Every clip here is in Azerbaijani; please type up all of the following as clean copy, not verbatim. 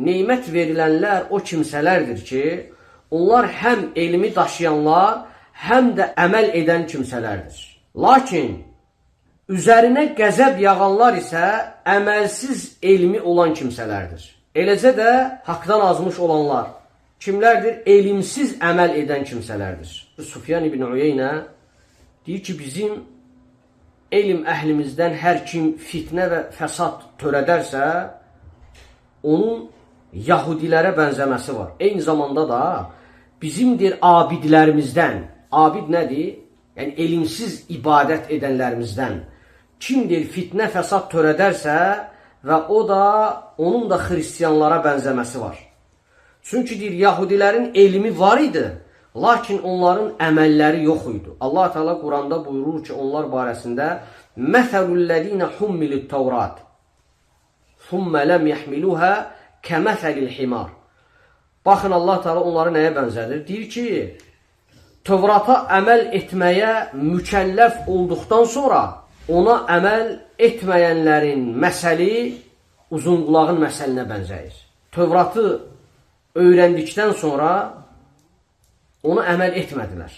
Nemət verilənlər o kimsələrdir ki, onlar həm elmi daşıyanlar, həm də əməl edən kimsələrdir. Lakin üzərinə qəzəb yağanlar isə əməlsiz elmi olan kimsələrdir. Eləcə də haqdan azmış olanlar kimlərdir? Elmsiz əməl edən kimsələrdir. Sufyan ibn Uyeynə deyir ki, bizim elm əhlimizdən hər kim fitnə və fəsad törədərsə, onun Yahudilərə bənzəməsi var. Eyni zamanda da bizimdir abidlərimizdən. Abid nədir? Yəni elmsiz ibadət edənlərimizdən. Kimdir fitnə fəsad törədərsə və o da onun da xristiyanlara bənzəməsi var. Çünki deyir, Yahudilərin elmi var idi, lakin onların əməlləri yox idi. Allah Teala Quranda buyurur ki, onlar barəsində Məsəlullezine hummilut Tevrat thumma lam yahmiluha kəməsəlil himar. Baxın, Allah Teala onları nəyə bənzədir? Deyir ki, Tevrata əməl etməyə mükəlləf olduqdan sonra ona əməl etməyənlərin məsəli uzunqulağın məsəlinə bənzəyir. Tevratı öyrəndikdən sonra onu əməl etmədilər.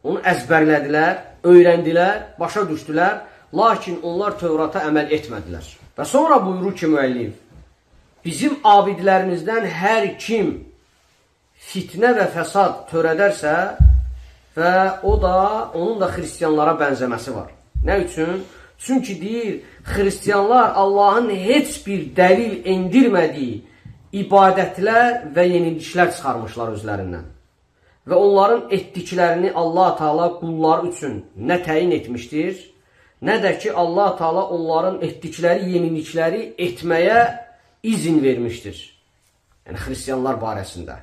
Onu əzbərlədilər, öyrəndilər, başa düşdülər, lakin onlar Tevrata əməl etmədilər. Və sonra buyurur ki, müəllif, bizim abidlərimizdən hər kim fitnə və fəsad törədərsə və onun da xristiyanlara bənzəməsi var. Nə üçün? Çünki deyir, xristiyanlar Allahın heç bir dəlil endirmədiyi ibadətlər və yeniliklər çıxarmışlar özlərindən. Və onların etdiklərini Allah Teala qullar üçün nə təyin etmişdir, nə də ki Allah Teala onların etdikləri yenilikləri etməyə izin vermişdir. Yəni xristiyanlar barəsində.